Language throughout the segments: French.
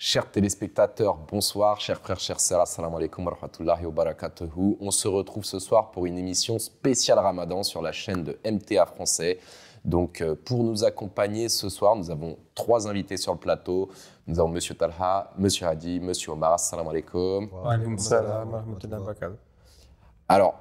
Chers téléspectateurs, bonsoir, chers frères, chers sœurs, assalamu alaikum wa rahmatullahi wa barakatuhu. On se retrouve ce soir pour une émission spéciale Ramadan sur la chaîne de MTA Français. Donc, pour nous accompagner ce soir, nous avons 3 invités sur le plateau. Nous avons Monsieur Talha, Monsieur Hadi, Monsieur Omar. Assalamu alaikum. Wa alaikum salam wa rahmatullahi wa barakatuh. Alors,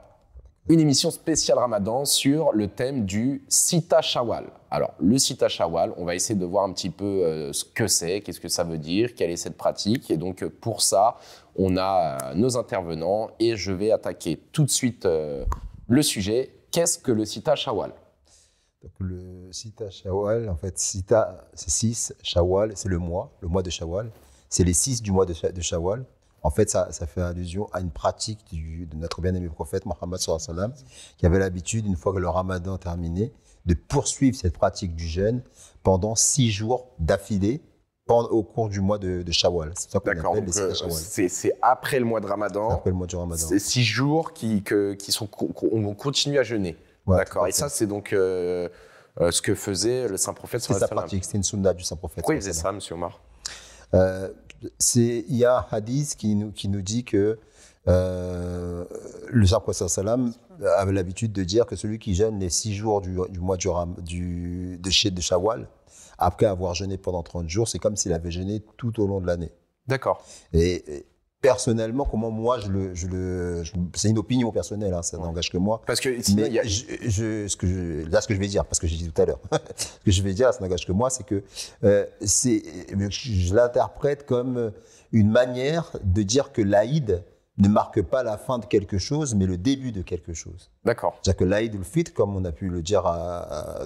une émission spéciale Ramadan sur le thème du Sita Shawwal. Alors, le Sita Shawwal, on va essayer de voir un petit peu ce que c'est, qu'est-ce que ça veut dire, quelle est cette pratique. Et donc, pour ça, on a nos intervenants et je vais attaquer tout de suite le sujet. Qu'est-ce que le Sita Shawwal? Donc, le Sita Shawwal, en fait, Sita, c'est 6, Shawwal, c'est le mois de Shawwal. C'est les 6 du mois de Shawwal. En fait, ça fait allusion à une pratique de notre bien-aimé prophète, Mohammed sallallahu alayhi wa sallam, qui avait l'habitude, une fois que le ramadan terminé, de poursuivre cette pratique du jeûne pendant 6 jours d'affilée au cours du mois de Shawwal. C'est ça qu'on appelle les Sita Shawwal. C'est après le mois de Ramadan. Après le mois du Ramadan. C'est 6 jours on continue à jeûner. Ouais, d'accord. Et ça, c'est donc ce que faisait le saint prophète. C'est sa pratique, c'était une sunna du saint prophète. Pourquoi il faisait ça, monsieur Omar? Il y a un hadith qui nous dit que le saint prophète sallam avait l'habitude de dire que celui qui jeûne les 6 jours du mois de Shawwal, après avoir jeûné pendant 30 jours, c'est comme s'il avait jeûné tout au long de l'année. D'accord. Et personnellement, comment moi c'est une opinion personnelle, hein, ça n'engage que moi. Parce que mais ce que je vais dire, parce que j'ai dit tout à l'heure, ce que je vais dire, ça n'engage que moi, c'est que je l'interprète comme une manière de dire que l'Aïd ne marque pas la fin de quelque chose, mais le début de quelque chose. D'accord. C'est-à-dire que l'Aïd ul-Fitr, comme on a pu le dire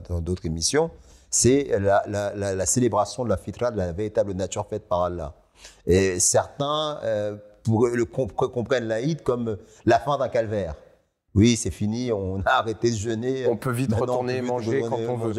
dans d'autres émissions, c'est la célébration de la fitra, de la véritable nature faite par Allah. Et certains comprennent l'Aïd comme la fin d'un calvaire. Oui, c'est fini, on a arrêté de jeûner. On peut vite retourner manger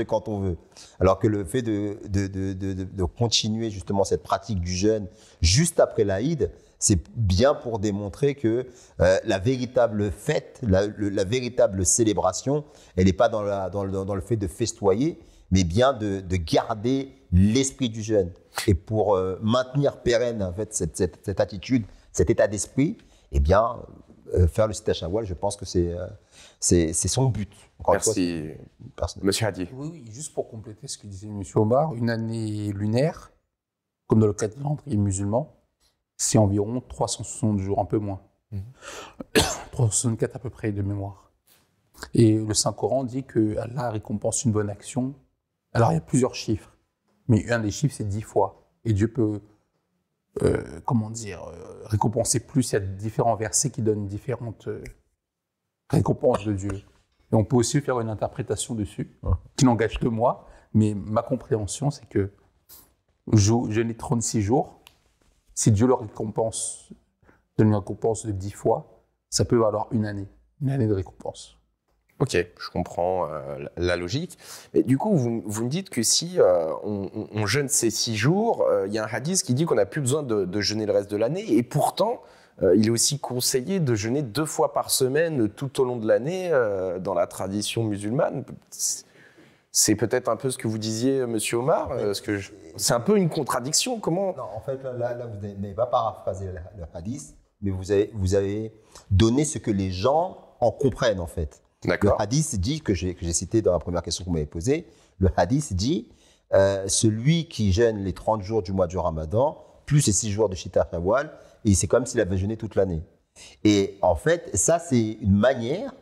quand on veut. Alors que le fait de continuer justement cette pratique du jeûne juste après l'Aïd, c'est bien pour démontrer que la véritable fête, la véritable célébration, elle n'est pas dans le fait de festoyer, mais bien de garder l'esprit du jeûne. Et pour maintenir pérenne en fait, cette attitude, cet état d'esprit, eh bien, faire le Sita Shawwal, je pense que c'est son but. Merci. Monsieur Hadi. Oui, juste pour compléter ce que disait M. Omar, une année lunaire, comme dans le calendrier musulman, c'est environ 360 jours, un peu moins. 364 à peu près de mémoire. Et le Saint-Coran dit que Allah récompense une bonne action. Alors, il y a plusieurs chiffres, mais un des chiffres, c'est 10 fois. Et Dieu peut, récompenser plus. Il y a différents versets qui donnent différentes récompenses de Dieu. Et on peut aussi faire une interprétation dessus, qui n'engage que moi, mais ma compréhension, c'est que je n'ai 36 jours. Si Dieu donne une récompense de 10 fois, ça peut valoir une année de récompense. Ok, je comprends la logique. Mais du coup, vous me dites que si on jeûne ces 6 jours, il y a un hadith qui dit qu'on n'a plus besoin de jeûner le reste de l'année. Et pourtant, il est aussi conseillé de jeûner 2 fois par semaine tout au long de l'année dans la tradition musulmane. C'est peut-être un peu ce que vous disiez, monsieur Omar. C'est un peu une contradiction. Comment? Non, en fait, là vous n'avez pas paraphrasé le hadith, mais vous avez donné ce que les gens en comprennent, en fait. D'accord. Le hadith dit, que j'ai cité dans la première question que vous m'avez posée, le hadith dit celui qui jeûne les 30 jours du mois du Ramadan, plus les 6 jours de Sita Shawwal, et c'est comme s'il avait jeûné toute l'année. Et en fait, ça, c'est une manière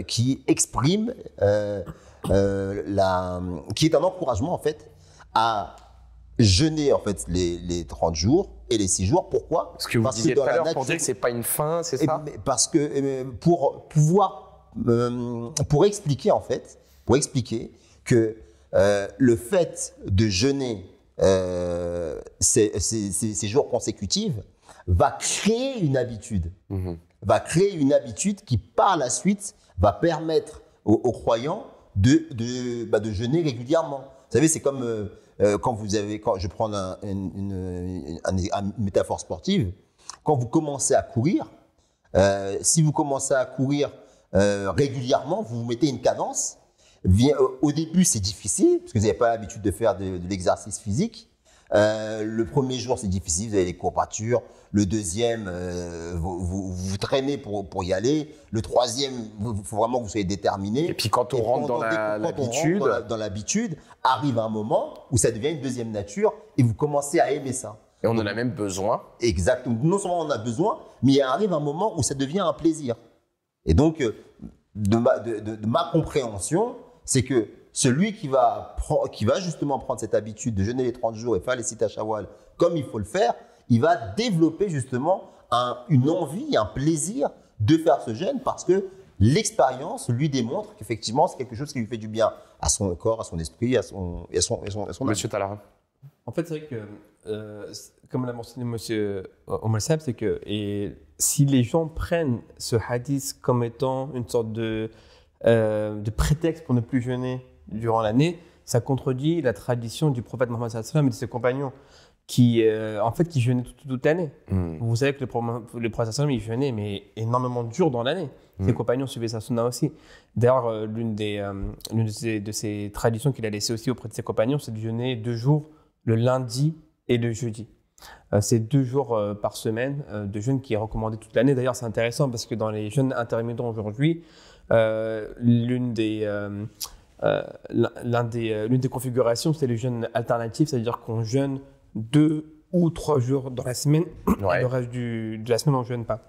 qui exprime, qui est un encouragement, en fait, à jeûner en fait, les 30 jours et les 6 jours. Pourquoi? Parce que vous disiez tout à l'heure, pour dire que ce n'est pas une fin, c'est ça? Parce que pour expliquer en fait, que le fait de jeûner ces jours consécutifs va créer une habitude, qui par la suite va permettre aux croyants de jeûner régulièrement. Vous savez, c'est comme quand je prends une métaphore sportive, quand vous commencez à courir, si vous commencez à courir régulièrement, vous mettez une cadence. Au début, c'est difficile, parce que vous n'avez pas l'habitude de faire de l'exercice physique. Le premier jour, c'est difficile, vous avez les courbatures. Le deuxième, vous traînez pour y aller. Le troisième, il faut vraiment que vous soyez déterminé. Et puis quand on rentre dans l'habitude, dans l'habitude, arrive un moment où ça devient une deuxième nature et vous commencez à aimer ça. Et on en a même besoin. Exactement. Non seulement on en a besoin, mais il arrive un moment où ça devient un plaisir. Et donc, de ma compréhension, c'est que celui qui va justement prendre cette habitude de jeûner les 30 jours et faire les Sita Shawwal comme il faut le faire, il va développer justement une envie, un plaisir de faire ce jeûne parce que l'expérience lui démontre qu'effectivement, c'est quelque chose qui lui fait du bien à son corps, à son esprit, à son Monsieur Talara. En fait, c'est vrai que, comme l'a mentionné M. Omar Saab, c'est que si les gens prennent ce hadith comme étant une sorte de prétexte pour ne plus jeûner durant l'année, ça contredit la tradition du prophète Mohammed sallallahu alayhi wa sallam et de ses compagnons qui jeûnaient toute l'année. Vous savez que le prophète sallallahu alayhi wa sallam, il jeûnait mais énormément dur dans l'année. Ses compagnons suivaient sa sunna aussi. D'ailleurs, l'une de ses traditions qu'il a laissées aussi auprès de ses compagnons, c'est de jeûner 2 jours, le lundi et le jeudi. C'est 2 jours par semaine de jeûne qui est recommandé toute l'année. D'ailleurs, c'est intéressant parce que dans les jeûnes intermittents aujourd'hui, l'une des configurations, c'est le jeûne alternatif, c'est-à-dire qu'on jeûne 2 ou 3 jours dans la semaine, et le reste de la semaine, on ne jeûne pas.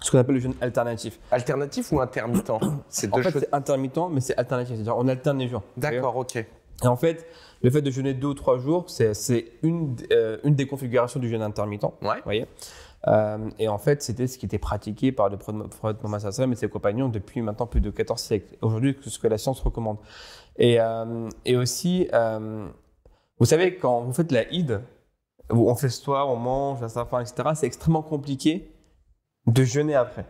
Ce qu'on appelle le jeûne alternatif. Alternatif ou intermittent? C'est en fait, c'est intermittent, mais c'est alternatif, c'est-à-dire on alterne les jours. D'accord, ok. Et en fait, le fait de jeûner 2 ou 3 jours, c'est une des configurations du jeûne intermittent. Ouais. Voyez. Et en fait, c'était ce qui était pratiqué par le prophète Mohammed sallallahu alayhi wa sallam et ses compagnons depuis maintenant plus de 14 siècles. Aujourd'hui, c'est ce que la science recommande. Et aussi, vous savez, quand vous faites la Eid, on fait ce soir, on mange, à sa fin, etc., c'est extrêmement compliqué de jeûner après.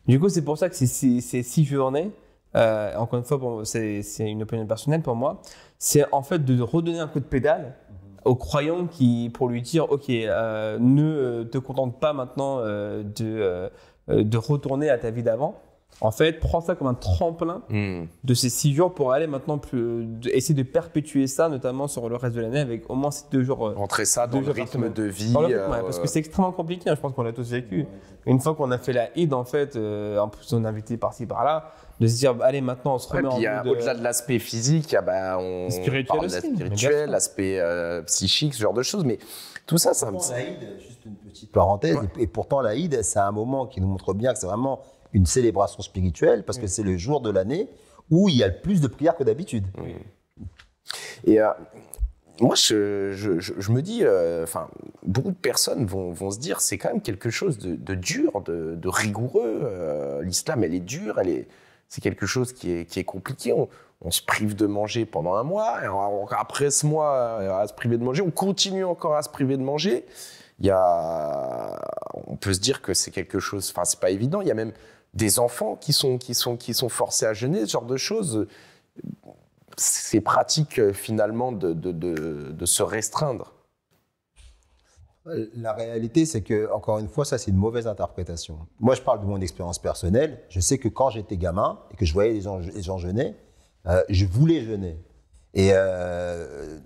Du coup, c'est pour ça que ces 6 journées, encore une fois, c'est une opinion personnelle pour moi, c'est en fait de redonner un coup de pédale aux croyants pour lui dire, ok, ne te contente pas maintenant de retourner à ta vie d'avant. En fait, prends ça comme un tremplin de ces 6 jours pour aller maintenant essayer de perpétuer ça, notamment sur le reste de l'année avec au moins ces 2 jours. Rentrer ça dans le rythme de vie. Parce que c'est extrêmement compliqué, hein, je pense qu'on l'a tous vécu. Une fois qu'on a fait la Eid, en fait, en plus on est invité par-ci par-là, de se dire, allez, maintenant on se remet en mode. Au-delà de l'aspect physique, on parle de spirituel, l'aspect psychique, ce genre de choses. Mais tout ça, ça me. L'Aïd, juste une petite parenthèse, et pourtant l'Aïd, c'est un moment qui nous montre bien que c'est vraiment une célébration spirituelle, parce que c'est le jour de l'année où il y a le plus de prières que d'habitude. Oui. Et moi, je me dis, beaucoup de personnes vont se dire, c'est quand même quelque chose de dur, de rigoureux. L'islam, elle est dure, c'est quelque chose qui est compliqué. On se prive de manger pendant un mois, et après ce mois à se priver de manger, on continue encore à se priver de manger. On peut se dire que c'est quelque chose, c'est pas évident. Il y a même des enfants qui sont forcés à jeûner, ce genre de choses. C'est pratique finalement de se restreindre. La réalité, c'est que, encore une fois, ça, c'est une mauvaise interprétation. Moi, je parle de mon expérience personnelle. Je sais que quand j'étais gamin et que je voyais les gens jeûner, je voulais jeûner. Et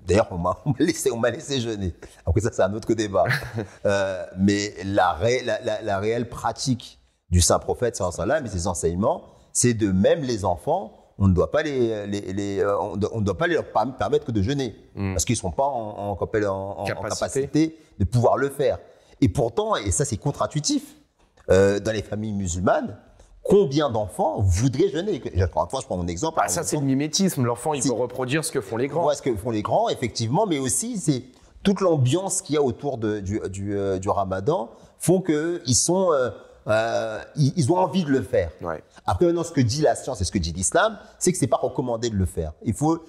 d'ailleurs, on m'a laissé jeûner. Après ça, c'est un autre débat. Mais la réelle pratique du saint prophète, sallallahu alayhi wa sallam, et ses enseignements, c'est de même les enfants, on ne doit pas on ne doit pas leur permettre que de jeûner, parce qu'ils ne sont pas en capacité de pouvoir le faire. Et pourtant, et ça c'est contre-intuitif, dans les familles musulmanes, combien d'enfants voudraient jeûner? Encore une fois, je prends mon exemple. Ça, c'est le mimétisme. L'enfant, il veut reproduire ce que font les grands. Ce que font les grands, effectivement, mais aussi, c'est toute l'ambiance qu'il y a autour du ramadan font qu'ils ils ont envie de le faire. Ouais. Après, maintenant, ce que dit la science et ce que dit l'islam, c'est que ce n'est pas recommandé de le faire. Il faut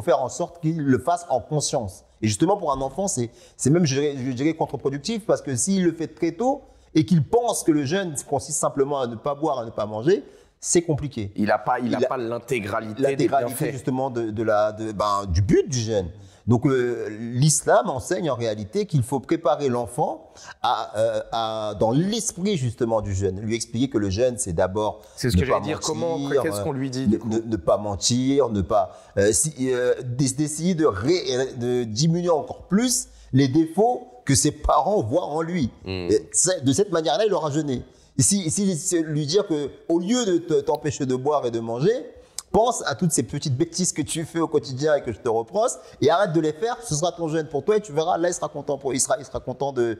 faire en sorte qu'il le fasse en conscience. Et justement, pour un enfant, c'est même, je dirais, contre-productif, parce que s'il le fait très tôt, et qu'il pense que le jeûne consiste simplement à ne pas boire, à ne pas manger, c'est compliqué. Il n'a pas l'intégralité des bienfaits. Justement du but du jeûne. Donc l'islam enseigne en réalité qu'il faut préparer l'enfant dans l'esprit justement du jeûne. Lui expliquer que le jeûne, c'est d'abord C'est ce que j'allais dire. Qu'est-ce qu'on lui dit ne pas mentir, ne pas d'essayer de diminuer encore plus les défauts que ses parents voient en lui. Et de cette manière-là, il aura jeûné. Ici, lui dire que au lieu de t'empêcher de boire et de manger, pense à toutes ces petites bêtises que tu fais au quotidien et que je te reproche et arrête de les faire. Ce sera ton jeûne pour toi et tu verras, là, il sera content de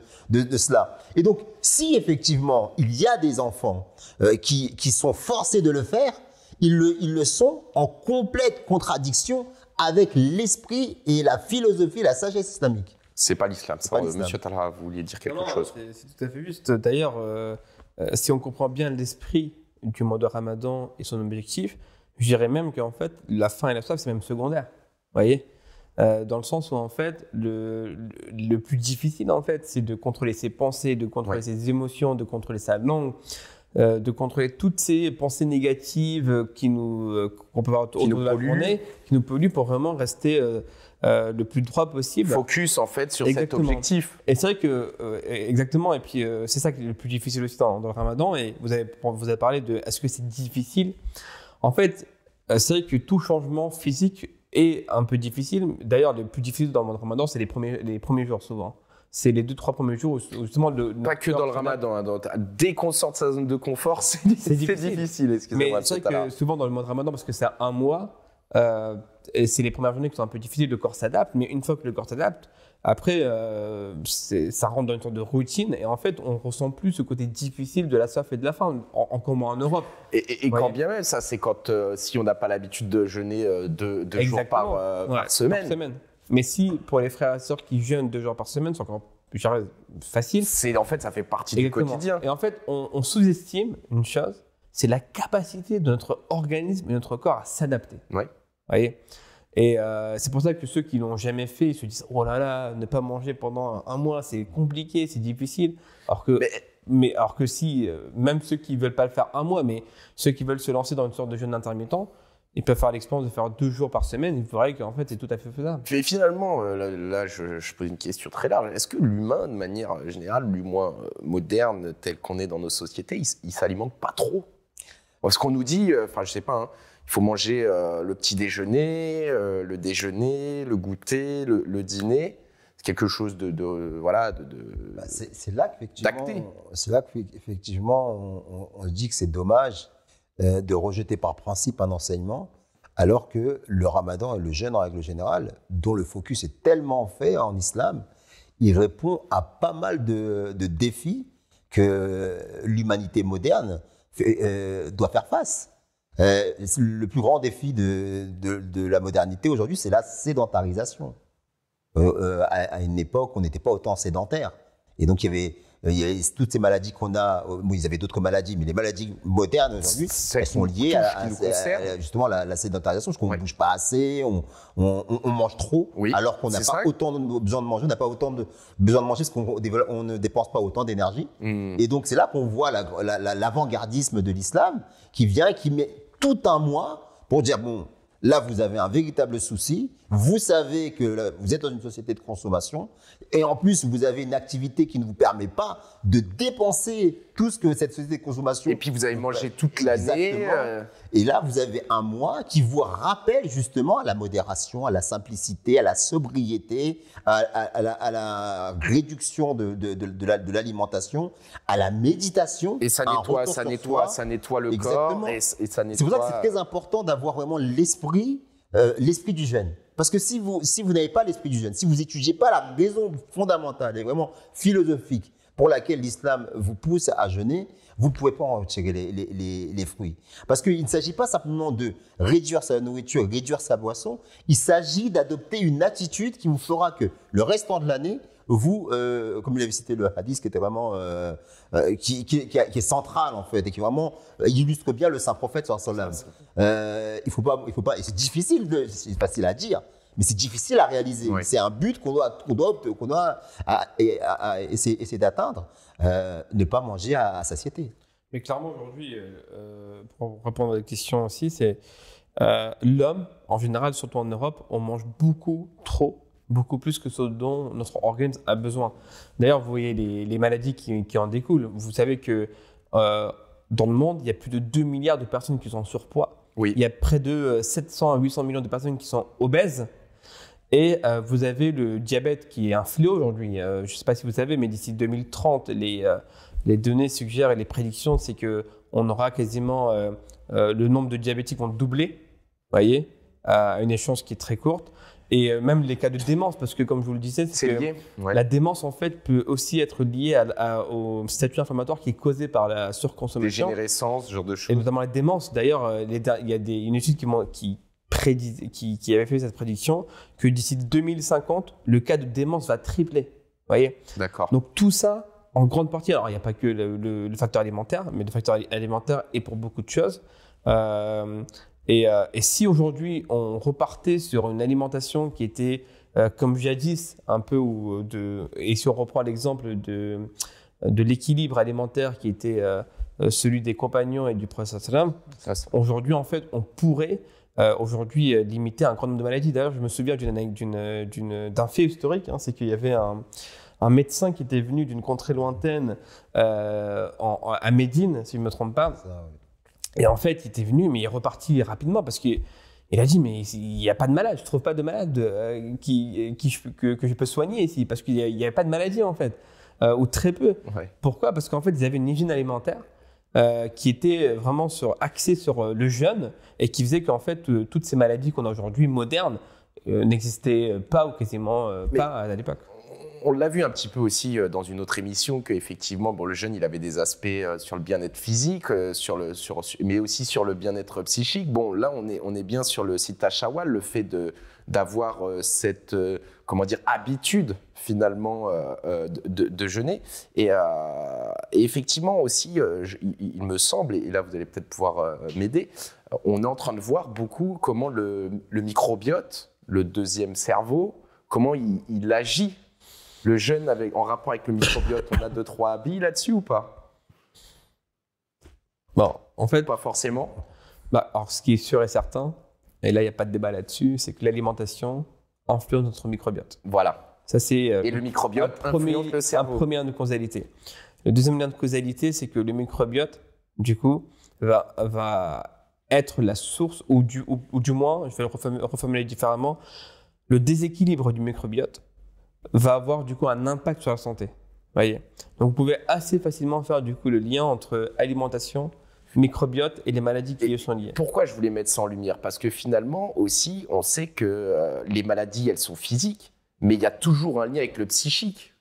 cela. Et donc, si effectivement, il y a des enfants qui sont forcés de le faire, ils le sont en complète contradiction avec l'esprit et la philosophie, la sagesse islamique. C'est pas l'islam. Monsieur Talha, vous vouliez dire quelque chose? C'est tout à fait juste. D'ailleurs, si on comprend bien l'esprit du mois de Ramadan et son objectif, je dirais même qu'en fait, la faim et la soif, c'est même secondaire. Vous voyez, dans le sens où en fait, le plus difficile en fait, c'est de contrôler ses pensées, de contrôler ses émotions, de contrôler sa langue, de contrôler toutes ces pensées négatives qu'on peut avoir autour de la journée, qui nous polluent pour vraiment rester le plus droit possible. Focus en fait sur cet objectif. Et c'est vrai que exactement. Et puis c'est ça qui est le plus difficile aussi dans le Ramadan. Et vous avez parlé de est-ce que c'est difficile? En fait, c'est vrai que tout changement physique est un peu difficile. D'ailleurs, le plus difficile dans le mois de Ramadan, c'est les premiers jours souvent. C'est les 2-3 premiers jours où justement pas que dans le Ramadan. Dès qu'on sort de sa zone de confort, c'est difficile. Excusez-moi. Mais c'est vrai que souvent dans le mois de Ramadan, parce que c'est un mois, et c'est les premières journées qui sont un peu difficiles, le corps s'adapte. Mais une fois que le corps s'adapte, après, ça rentre dans une sorte de routine. Et en fait, on ne ressent plus ce côté difficile de la soif et de la faim, encore moins en Europe. Et quand bien même, ça, c'est quand si on n'a pas l'habitude de jeûner 2 jours par semaine. Mais si, pour les frères et sœurs qui jeûnent 2 jours par semaine, c'est encore plus facile. En fait, ça fait partie du quotidien. Et en fait, on sous-estime une chose, c'est la capacité de notre organisme et de notre corps à s'adapter. Oui. Vous voyez ? Et c'est pour ça que ceux qui l'ont jamais fait, ils se disent oh là là, ne pas manger pendant un mois, c'est compliqué, c'est difficile. Alors que si, même ceux qui veulent pas le faire un mois, mais ceux qui veulent se lancer dans une sorte de jeûne intermittent, ils peuvent faire l'expérience de faire 2 jours par semaine. Il faudrait qu'en fait, c'est tout à fait faisable. Et finalement, là je pose une question très large. Est-ce que l'humain, de manière générale, l'humain moderne, tel qu'on est dans nos sociétés, il s'alimente pas trop? Parce qu'on nous dit, je sais pas, il faut manger le petit déjeuner, le déjeuner, le goûter, le dîner. C'est quelque chose c'est là qu'effectivement, on dit que c'est dommage de rejeter par principe un enseignement, alors que le Ramadan et le jeûne en règle générale, dont le focus est tellement fait en islam, il répond à pas mal de défis que l'humanité moderne doit faire face. Le plus grand défi de la modernité aujourd'hui, c'est la sédentarisation. À une époque, on n'était pas autant sédentaire. Et donc, il y avait toutes ces maladies qu'on a. Bon, ils avaient d'autres maladies, mais les maladies modernes aujourd'hui, elles sont liées à justement la sédentarisation, parce qu'on ne bouge pas assez, on mange trop, alors qu'on n'a pas autant besoin de manger, on n'a pas autant besoin de manger parce qu'on ne dépense pas autant d'énergie. Et donc, c'est là qu'on voit l'avant-gardisme de l'islam qui vient et qui met tout un mois pour dire bon, là, vous avez un véritable souci. Vous savez que vous êtes dans une société de consommation et en plus, vous avez une activité qui ne vous permet pas de dépenser tout ce que cette société de consommation... Et puis, vous avez mangé toute l'année. Et là, vous avez un mois qui vous rappelle justement à la modération, à la simplicité, à la sobriété, à la réduction de l'alimentation, à la méditation. Et ça nettoie le corps. Et ça nettoie... C'est pour ça que c'est très important d'avoir vraiment l'esprit du jeûne. Parce que si vous n'avez pas l'esprit du jeûne, si vous n'étudiez pas la raison fondamentale et vraiment philosophique pour laquelle l'islam vous pousse à jeûner, vous ne pouvez pas en retirer les fruits. Parce qu'il ne s'agit pas simplement de réduire sa nourriture, réduire sa boisson, il s'agit d'adopter une attitude qui vous fera que le restant de l'année, vous, comme il avait cité le hadith qui était vraiment qui est central en fait et qui vraiment illustre bien le saint prophète sallallahu alayhi wa sallam. Il faut pas et c'est difficile, c'est facile à dire, mais c'est difficile à réaliser. Oui. C'est un but qu'on doit essayer d'atteindre, ne pas manger à satiété. Mais clairement aujourd'hui, pour répondre à la question aussi, c'est l'homme en général, surtout en Europe, on mange beaucoup trop beaucoup plus que ce dont notre organisme a besoin. D'ailleurs, vous voyez les maladies qui en découlent. Vous savez que dans le monde, il y a plus de 2 milliards de personnes qui sont en surpoids. Oui. Il y a près de 700 à 800 millions de personnes qui sont obèses. Et vous avez le diabète qui est un fléau aujourd'hui. Je ne sais pas si vous savez, mais d'ici 2030, les données suggèrent et les prédictions, c'est qu'on aura quasiment le nombre de diabétiques vont doubler, voyez, à une échéance qui est très courte. Et même les cas de démence, parce que comme je vous le disais, C'est lié. Ouais. la démence en fait peut aussi être liée au statut inflammatoire qui est causé par la surconsommation. Dégénérescence, ce genre de Et choses. notamment la démence. D'ailleurs, il y a une étude qui avait fait cette prédiction que d'ici 2050, le cas de démence va tripler. Voyez. D'accord. Donc tout ça, en grande partie, alors il n'y a pas que le facteur alimentaire, mais le facteur alimentaire est pour beaucoup de choses. Et si aujourd'hui on repartait sur une alimentation qui était comme jadis un peu et si on reprend l'exemple de l'équilibre alimentaire qui était celui des compagnons et du prophète sallam, aujourd'hui en fait on pourrait aujourd'hui limiter un grand nombre de maladies. D'ailleurs je me souviens d'un fait historique, hein, c'est qu'il y avait un médecin qui était venu d'une contrée lointaine à Médine, si je ne me trompe pas. Ça, oui. Et en fait, il était venu, mais il est reparti rapidement parce qu'il a dit, mais il n'y a pas de malade, je ne trouve pas de malade que je peux soigner ici, parce qu'il n'y avait pas de maladie en fait, ou très peu. Ouais. Pourquoi ? Parce qu'en fait, ils avaient une hygiène alimentaire qui était vraiment axée sur le jeûne et qui faisait qu'en fait, toutes ces maladies qu'on a aujourd'hui modernes n'existaient pas ou quasiment pas à l'époque. On l'a vu un petit peu aussi dans une autre émission qu'effectivement, bon, le jeûne, il avait des aspects sur le bien-être physique, mais aussi sur le bien-être psychique. Bon, là, on est bien sur le Sita Shawwal, le fait d'avoir cette habitude finalement de jeûner. Et effectivement aussi, il me semble, et là vous allez peut-être pouvoir m'aider, on est en train de voir beaucoup comment le microbiote, le deuxième cerveau, comment il agit. Le jeûne en rapport avec le microbiote, on a 2-3 habits là-dessus ou pas ? Bon, en fait, Pas forcément. alors ce qui est sûr et certain, et là il n'y a pas de débat là-dessus, c'est que l'alimentation influence notre microbiote. Voilà. Ça c'est Et le microbiote influence le cerveau. un premier lien de causalité. Le deuxième lien de causalité, c'est que le microbiote, du coup, va être la source, ou du moins, je vais le reformuler différemment, le déséquilibre du microbiote va avoir du coup un impact sur la santé. Voyez. Donc vous pouvez assez facilement faire du coup le lien entre alimentation, microbiote et les maladies qui y sont liées. Pourquoi je voulais mettre ça en lumière ? Parce que finalement aussi, on sait que les maladies, elles sont physiques, mais il y a toujours un lien avec le psychique.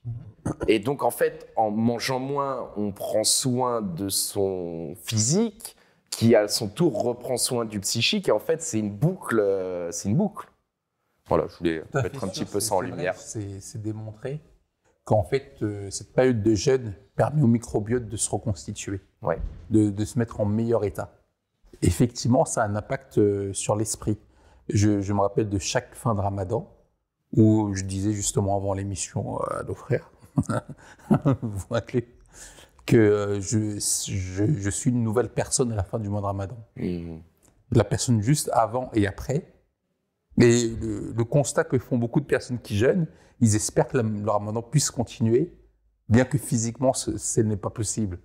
Et donc en fait, en mangeant moins, on prend soin de son physique, qui à son tour reprend soin du psychique. Et en fait, c'est une boucle. Voilà, je voulais mettre un petit peu ça en lumière. C'est démontré qu'en fait, cette période de jeûne permet au microbiote de se reconstituer, Ouais. de se mettre en meilleur état. Effectivement, ça a un impact sur l'esprit. Je me rappelle de chaque fin de Ramadan, où je disais justement avant l'émission à nos frères, vous vous rappelez, que je suis une nouvelle personne à la fin du mois de Ramadan. La personne juste avant et après. Et le constat que font beaucoup de personnes qui jeûnent, ils espèrent que le Ramadan puisse continuer, bien que physiquement, ce n'est pas possible.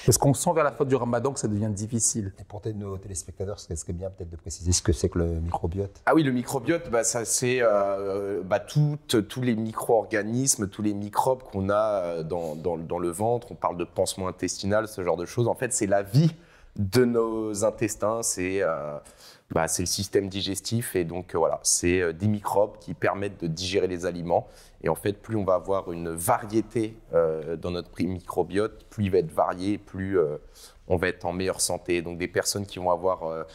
Parce qu'on sent vers la fin du Ramadan que ça devient difficile. Et pour nos téléspectateurs, ce serait bien peut-être de préciser ce que c'est que le microbiote. Ah oui, le microbiote, ça c'est tous les micro-organismes, tous les microbes qu'on a dans le ventre. On parle de pansement intestinal, ce genre de choses. En fait, c'est la vie de nos intestins, c'est le système digestif. Et donc voilà, c'est des microbes qui permettent de digérer les aliments. Et en fait, plus on va avoir une variété dans notre microbiote, plus il va être varié, plus on va être en meilleure santé. Donc des personnes qui vont avoir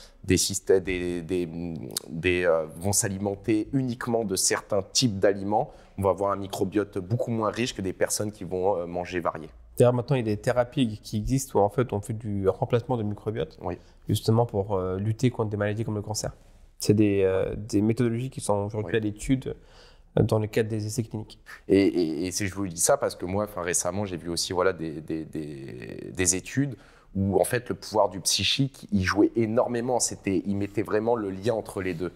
vont s'alimenter uniquement de certains types d'aliments, on va avoir un microbiote beaucoup moins riche que des personnes qui vont manger varié. D'ailleurs, maintenant, il y a des thérapies qui existent où en fait on fait du remplacement de microbiote, Oui. justement pour lutter contre des maladies comme le cancer. C'est des méthodologies qui sont aujourd'hui à l'étude dans le cadre des essais cliniques. Et je vous dis ça parce que moi, récemment, j'ai vu aussi des études où en fait le pouvoir du psychique, il jouait énormément. Il mettait vraiment le lien entre les deux.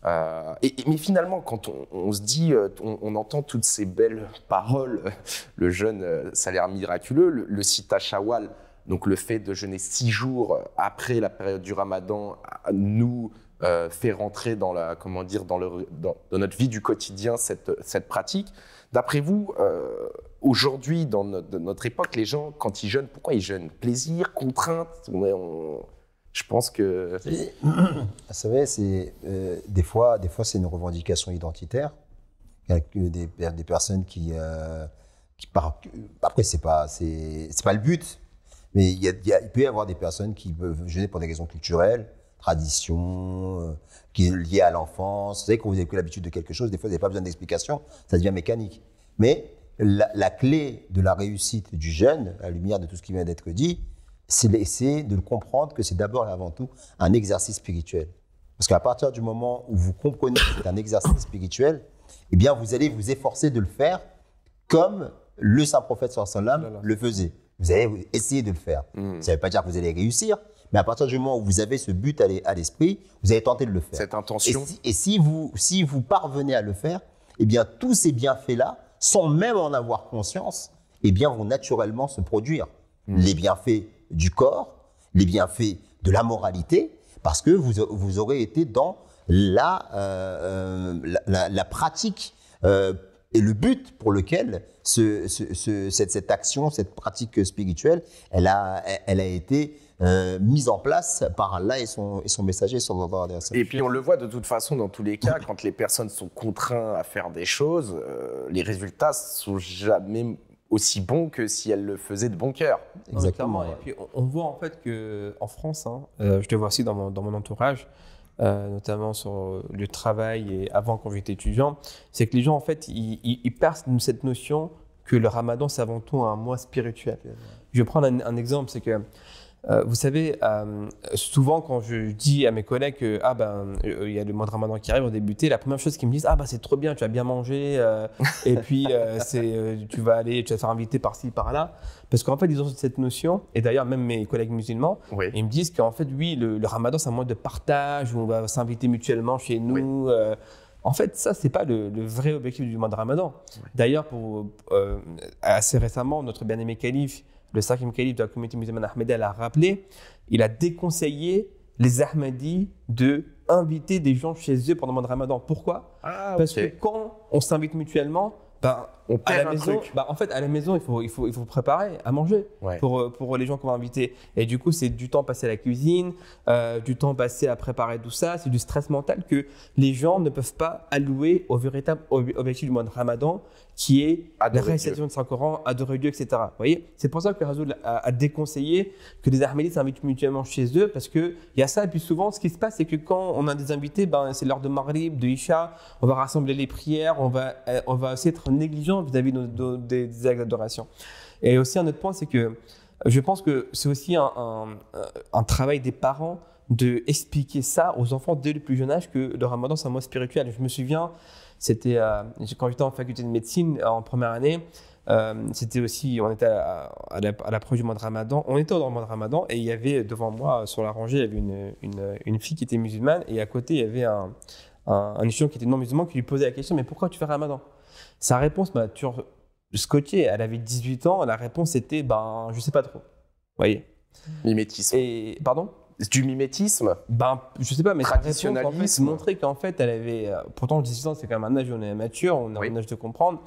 Mais finalement, quand on se dit, on entend toutes ces belles paroles, le jeûne, ça a l'air miraculeux, le sita shawwal, donc le fait de jeûner 6 jours après la période du Ramadan, nous fait rentrer dans notre vie du quotidien cette pratique. D'après vous, aujourd'hui, dans notre époque, les gens, quand ils jeûnent, pourquoi ils jeûnent? Plaisir, contrainte? Je pense que... Vous savez, des fois, c'est une revendication identitaire. Il y a des personnes qui parlent... Après, c'est pas le but, mais il peut y avoir des personnes qui peuvent jeûner pour des raisons culturelles, tradition, qui est liée à l'enfance. Vous savez, quand vous avez pris l'habitude de quelque chose, des fois, vous n'avez pas besoin d'explication, ça devient mécanique. Mais la clé de la réussite du jeûne, à la lumière de tout ce qui vient d'être dit, c'est de le comprendre que c'est d'abord et avant tout un exercice spirituel. Parce qu'à partir du moment où vous comprenez que c'est un exercice spirituel, eh bien, vous allez vous efforcer de le faire comme le saint prophète sallallahu alayhi wa sallam le faisait. Vous allez essayer de le faire. Ça ne veut pas dire que vous allez réussir, mais à partir du moment où vous avez ce but à l'esprit, vous allez tenter de le faire. Cette intention. Et si vous parvenez à le faire, eh bien, tous ces bienfaits-là, sans même en avoir conscience, eh bien, vont naturellement se produire. Les bienfaits du corps, les bienfaits de la moralité, parce que vous aurez été dans la pratique et le but pour lequel cette action, cette pratique spirituelle, elle a été mise en place par Allah et son messager sallallahu alayhi wa sallam. Et puis on le voit de toute façon dans tous les cas, quand les personnes sont contraintes à faire des choses, les résultats sont jamais aussi bons que si elles le faisaient de bon cœur. Exactement. Et puis on voit en fait qu'en France, je le vois aussi dans mon entourage, notamment sur le travail et avant quand j'étais étudiant, c'est que les gens en fait ils perdent cette notion que le Ramadan c'est avant tout un mois spirituel. Je vais prendre un exemple, c'est que vous savez, souvent quand je dis à mes collègues que il y a le mois de Ramadan qui arrive, on va débuter, la première chose qu'ils me disent c'est trop bien, tu vas bien manger et puis tu vas te faire inviter par-ci par-là, parce qu'en fait ils ont cette notion, et d'ailleurs même mes collègues musulmans, ils me disent qu'en fait oui le Ramadan c'est un mois de partage où on va s'inviter mutuellement chez nous. En fait, ça, c'est pas le vrai objectif du mois de Ramadan. D'ailleurs, assez récemment, notre bien-aimé calife, le 5e calife de la communauté musulmane ahmadiyya, l'a rappelé, il a déconseillé les Ahmadis de inviter des gens chez eux pendant le mois de Ramadan. Pourquoi ? Parce que quand on s'invite mutuellement, on perd un truc. En fait, à la maison, il faut préparer à manger pour les gens qu'on va inviter. Et du coup, c'est du temps passé à la cuisine, du temps passé à préparer tout ça. C'est du stress mental que les gens ne peuvent pas allouer au véritable objectif du mois de Ramadan, qui est la récitation du Saint-Coran, adorer Dieu, etc. Vous voyez, c'est pour ça que Rasoul a déconseillé que les Ahmadis s'invitent mutuellement chez eux, parce qu'il y a ça. Et puis souvent, ce qui se passe, c'est que quand on a des invités, c'est l'heure de Maghrib, de Isha, on va rassembler les prières, on va aussi être négligent vis-à-vis des actes d'adoration. Et aussi un autre point, c'est que je pense que c'est aussi un travail des parents de expliquer ça aux enfants dès le plus jeune âge, que le Ramadan c'est un mois spirituel. Je me souviens, c'était quand j'étais en faculté de médecine en première année, c'était aussi, on était à l'approche du mois de Ramadan, on était dans le mois de Ramadan et il y avait devant moi sur la rangée, il y avait une fille qui était musulmane et à côté il y avait un étudiant qui était non musulman qui lui posait la question, mais pourquoi tu fais Ramadan ? Sa réponse m'a toujours scotché. Elle avait 18 ans. La réponse était je sais pas trop. Vous voyez. Mimétisme. Et pardon ? Du mimétisme. Je sais pas, mais sa réponse en fait, montrait qu'en fait elle avait. Pourtant 18 ans c'est quand même un âge où on est mature, on a un âge de comprendre.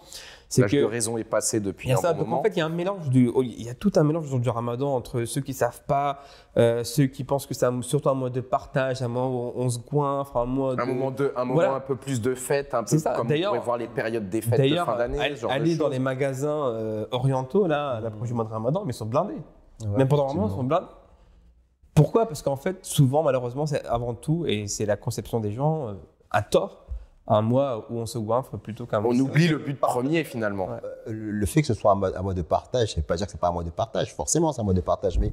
L'âge de raison est passé depuis un bon moment. En fait, il y a un mélange il y a tout un mélange du Ramadan entre ceux qui savent pas, ceux qui pensent que c'est surtout un mois de partage, un mois où on se goinfre, un moment un peu plus de fêtes, un peu comme vous pouvez voir les périodes des fêtes de fin d'année. Aller dans les magasins orientaux là, à l'approche du mois de Ramadan, mais ils sont blindés. Même pendant le Ramadan, ils sont blindés. Pourquoi ? Parce qu'en fait, souvent, malheureusement, c'est avant tout, et c'est la conception des gens, à tort, un mois où on se goinfre plutôt qu'un mois. On oublie le but premier finalement. Ouais. Le fait que ce soit un mode de partage, ça ne veut pas dire que ce n'est pas un mode de partage, forcément c'est un mode de partage, mais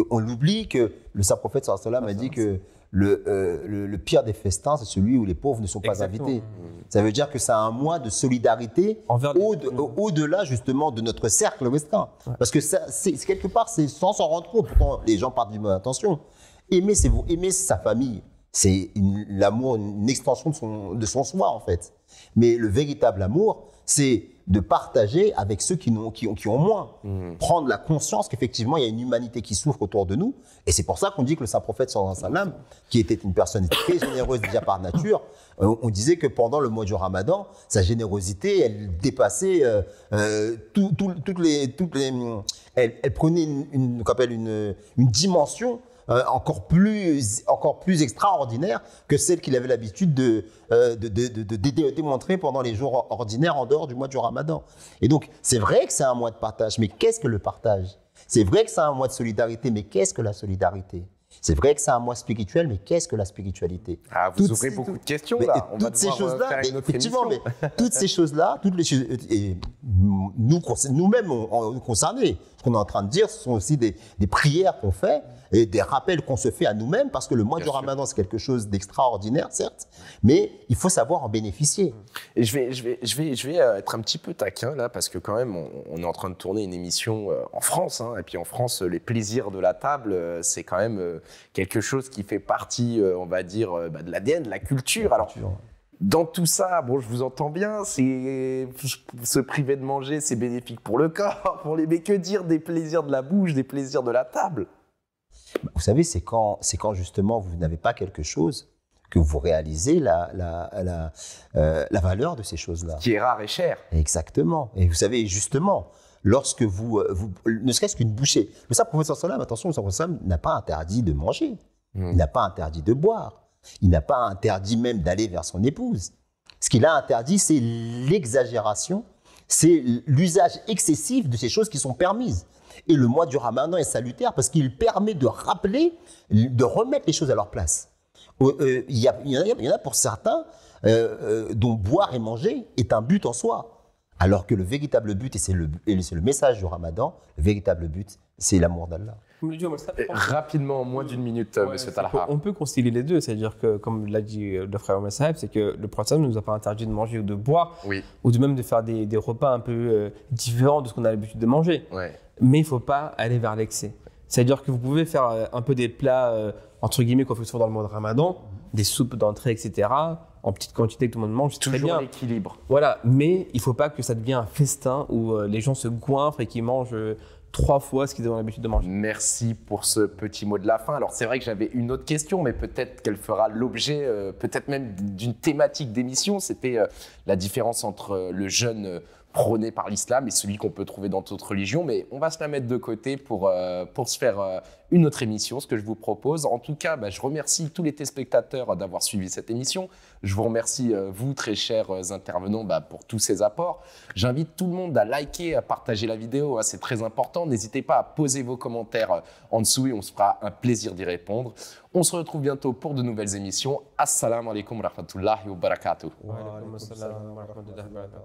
on oublie que le saint-prophète sallallahu alayhi wa sallam a dit que le pire des festins, c'est celui où les pauvres ne sont pas Exactement. invités. Ça veut dire que c'est un mois de solidarité au-delà justement de notre cercle restreint. Ouais. Parce que c'est quelque part, c'est sans s'en rendre compte, pourtant les gens partent d'une bonne intention. Aimer sa famille, c'est l'amour, une extension de son soi en fait. Mais le véritable amour, c'est de partager avec ceux qui ont moins. Prendre la conscience qu'effectivement, il y a une humanité qui souffre autour de nous. Et c'est pour ça qu'on dit que le saint-prophète, sallallahu alayhi wa sallam, qui était une personne très généreuse déjà par nature, on disait que pendant le mois du Ramadan, sa générosité, elle dépassait toutes les... Elle prenait une dimension encore plus extraordinaire que celle qu'il avait l'habitude de démontrer pendant les jours ordinaires en dehors du mois du Ramadan. Et donc, c'est vrai que c'est un mois de partage, mais qu'est-ce que le partage? C'est vrai que c'est un mois de solidarité, mais qu'est-ce que la solidarité? C'est vrai que c'est un mois spirituel, mais qu'est-ce que la spiritualité? Ah, vous ouvrez beaucoup de questions là. On toutes ces choses-là, effectivement, mais toutes ces choses-là, et nous-mêmes concernés, ce qu'on est en train de dire, ce sont aussi des prières qu'on fait et des rappels qu'on se fait à nous-mêmes, parce que le mois du Ramadan, c'est quelque chose d'extraordinaire, certes, mais il faut savoir en bénéficier. Et je vais être un petit peu taquin là, parce que quand même, on est en train de tourner une émission en France, hein, et puis en France, les plaisirs de la table, c'est quand même quelque chose qui fait partie, on va dire, de l'ADN, de la culture. Alors, dans tout ça, bon, je vous entends bien, se priver de manger, c'est bénéfique pour le corps, mais que dire des plaisirs de la bouche, des plaisirs de la table? Vous savez, c'est quand justement vous n'avez pas quelque chose que vous réalisez la valeur de ces choses-là. Qui est rare et cher. Exactement. Et vous savez, justement, lorsque vous ne serait-ce qu'une bouchée, le saint-prophète sallallahu alayhi wa sallam, attention, le saint-prophète sallallahu alayhi wa sallam n'a pas interdit de manger, il n'a pas interdit de boire, il n'a pas interdit même d'aller vers son épouse. Ce qu'il a interdit, c'est l'exagération, c'est l'usage excessif de ces choses qui sont permises. Et le mois du Ramadan est salutaire parce qu'il permet de rappeler, de remettre les choses à leur place. Il y en a pour certains dont boire et manger est un but en soi. Alors que le véritable but, et c'est le message du Ramadan, le véritable but, c'est l'amour d'Allah. Rapidement, en moins d'une minute, monsieur Talha. On peut concilier les deux, c'est-à-dire que, comme l'a dit le frère Omar Saheb, c'est que le prophète ne nous a pas interdit de manger ou de boire, ou de même de faire des repas un peu différents de ce qu'on a l'habitude de manger. Ouais. Mais il ne faut pas aller vers l'excès. C'est-à-dire que vous pouvez faire un peu des plats, entre guillemets, qu'on fait souvent dans le mois de Ramadan, des soupes d'entrée, etc., en petite quantité que tout le monde mange, c'est très bien. Toujours l'équilibre. Voilà, mais il ne faut pas que ça devienne un festin où les gens se goinfrent et qu'ils mangent 3 fois ce qu'ils ont l'habitude de manger. Merci pour ce petit mot de la fin. Alors c'est vrai que j'avais une autre question, mais peut-être qu'elle fera l'objet, peut-être même d'une thématique d'émission. C'était la différence entre le jeûne prôné par l'islam et celui qu'on peut trouver dans d'autres religions. Mais on va se la mettre de côté pour se faire une autre émission, ce que je vous propose. En tout cas, je remercie tous les téléspectateurs d'avoir suivi cette émission. Je vous remercie, vous, très chers intervenants, pour tous ces apports. J'invite tout le monde à liker, à partager la vidéo. C'est très important. N'hésitez pas à poser vos commentaires en dessous et on se fera un plaisir d'y répondre. On se retrouve bientôt pour de nouvelles émissions. Assalamu alaikum wa rahmatullahi wa barakatuh. Wa alaikum assalam wa rahmatullahi wa barakatuh.